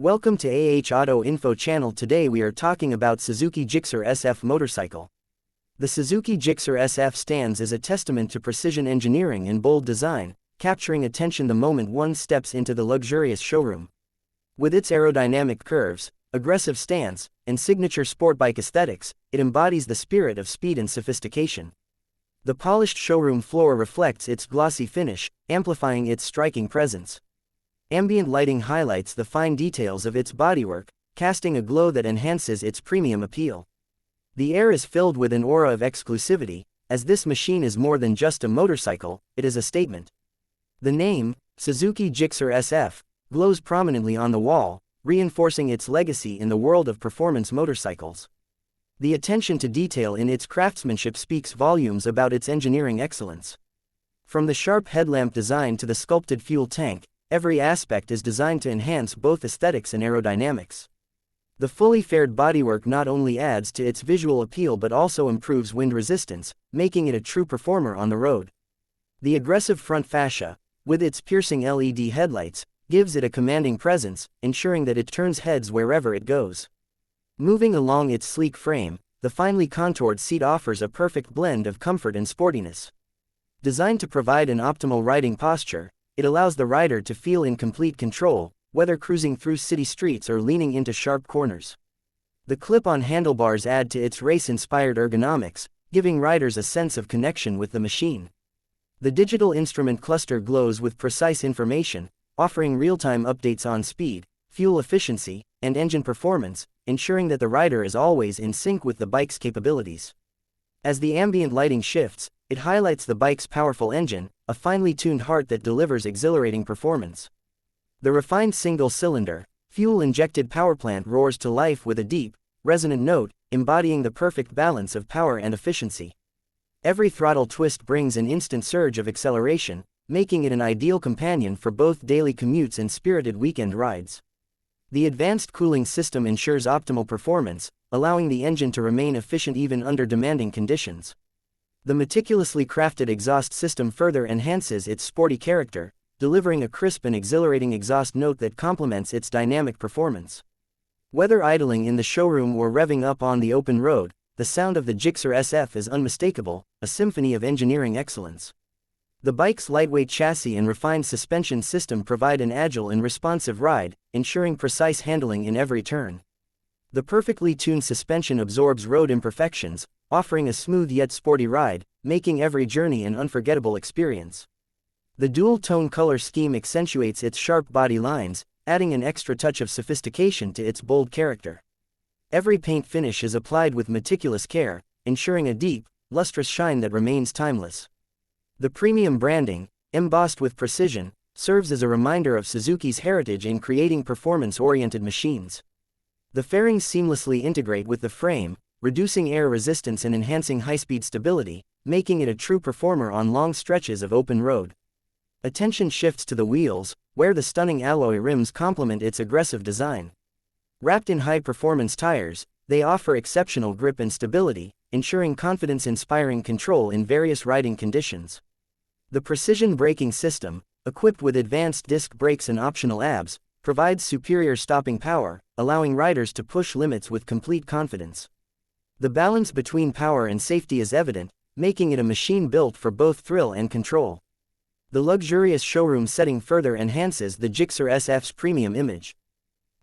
Welcome to Auto Info channel. Today we are talking about Suzuki Gixxer SF motorcycle. The Suzuki Gixxer SF stands as a testament to precision engineering and bold design, capturing attention the moment one steps into the luxurious showroom. With its aerodynamic curves, aggressive stance, and signature sportbike aesthetics, it embodies the spirit of speed and sophistication. The polished showroom floor reflects its glossy finish, amplifying its striking presence. Ambient lighting highlights the fine details of its bodywork, casting a glow that enhances its premium appeal. The air is filled with an aura of exclusivity, as this machine is more than just a motorcycle, it is a statement. The name, Suzuki Gixxer SF, glows prominently on the wall, reinforcing its legacy in the world of performance motorcycles. The attention to detail in its craftsmanship speaks volumes about its engineering excellence. From the sharp headlamp design to the sculpted fuel tank, every aspect is designed to enhance both aesthetics and aerodynamics. The fully faired bodywork not only adds to its visual appeal but also improves wind resistance, making it a true performer on the road. The aggressive front fascia, with its piercing LED headlights, gives it a commanding presence, ensuring that it turns heads wherever it goes. Moving along its sleek frame, the finely contoured seat offers a perfect blend of comfort and sportiness. Designed to provide an optimal riding posture, it allows the rider to feel in complete control, whether cruising through city streets or leaning into sharp corners. The clip-on handlebars add to its race-inspired ergonomics, giving riders a sense of connection with the machine. The digital instrument cluster glows with precise information, offering real-time updates on speed, fuel efficiency, and engine performance, ensuring that the rider is always in sync with the bike's capabilities. As the ambient lighting shifts, it highlights the bike's powerful engine, a finely tuned heart that delivers exhilarating performance. The refined single-cylinder, fuel-injected powerplant roars to life with a deep, resonant note, embodying the perfect balance of power and efficiency. Every throttle twist brings an instant surge of acceleration, making it an ideal companion for both daily commutes and spirited weekend rides. The advanced cooling system ensures optimal performance, allowing the engine to remain efficient even under demanding conditions. The meticulously crafted exhaust system further enhances its sporty character, delivering a crisp and exhilarating exhaust note that complements its dynamic performance. Whether idling in the showroom or revving up on the open road, the sound of the Gixxer SF is unmistakable, a symphony of engineering excellence. The bike's lightweight chassis and refined suspension system provide an agile and responsive ride, ensuring precise handling in every turn. The perfectly tuned suspension absorbs road imperfections, offering a smooth yet sporty ride, making every journey an unforgettable experience. The dual-tone color scheme accentuates its sharp body lines, adding an extra touch of sophistication to its bold character. Every paint finish is applied with meticulous care, ensuring a deep, lustrous shine that remains timeless. The premium branding, embossed with precision, serves as a reminder of Suzuki's heritage in creating performance-oriented machines. The fairings seamlessly integrate with the frame, reducing air resistance and enhancing high-speed stability, making it a true performer on long stretches of open road. Attention shifts to the wheels, where the stunning alloy rims complement its aggressive design. Wrapped in high-performance tires, they offer exceptional grip and stability, ensuring confidence-inspiring control in various riding conditions. The precision braking system, equipped with advanced disc brakes and optional ABS, provides superior stopping power, allowing riders to push limits with complete confidence. The balance between power and safety is evident, making it a machine built for both thrill and control. The luxurious showroom setting further enhances the Gixxer SF's premium image.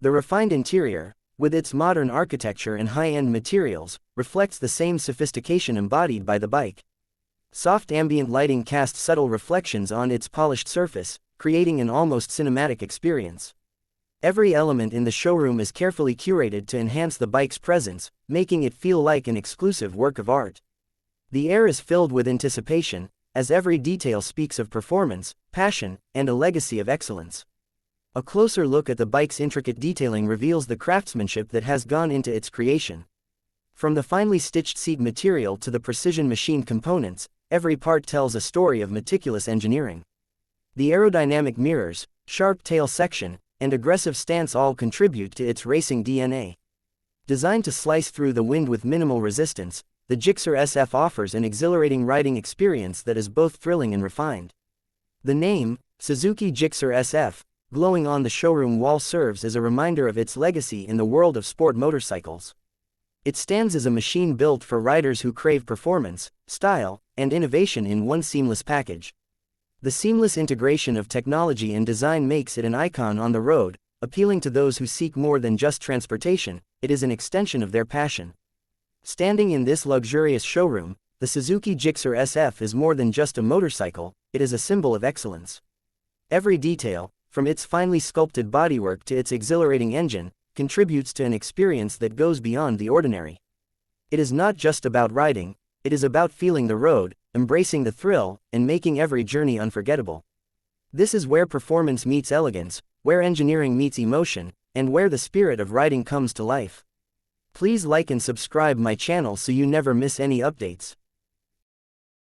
The refined interior, with its modern architecture and high-end materials, reflects the same sophistication embodied by the bike. Soft ambient lighting casts subtle reflections on its polished surface, creating an almost cinematic experience. Every element in the showroom is carefully curated to enhance the bike's presence, making it feel like an exclusive work of art. The air is filled with anticipation, as every detail speaks of performance, passion, and a legacy of excellence. A closer look at the bike's intricate detailing reveals the craftsmanship that has gone into its creation. From the finely stitched seat material to the precision machined components, every part tells a story of meticulous engineering. The aerodynamic mirrors, sharp tail section, and aggressive stance all contribute to its racing DNA. Designed to slice through the wind with minimal resistance, the Gixxer SF offers an exhilarating riding experience that is both thrilling and refined. The name, Suzuki Gixxer SF, glowing on the showroom wall serves as a reminder of its legacy in the world of sport motorcycles. It stands as a machine built for riders who crave performance, style, and innovation in one seamless package. The seamless integration of technology and design makes it an icon on the road, appealing to those who seek more than just transportation. It is an extension of their passion. Standing in this luxurious showroom, the Suzuki Gixxer SF is more than just a motorcycle, it is a symbol of excellence. Every detail, from its finely sculpted bodywork to its exhilarating engine, contributes to an experience that goes beyond the ordinary. It is not just about riding, it is about feeling the road, embracing the thrill, and making every journey unforgettable. This is where performance meets elegance, where engineering meets emotion, and where the spirit of riding comes to life. Please like and subscribe my channel so you never miss any updates.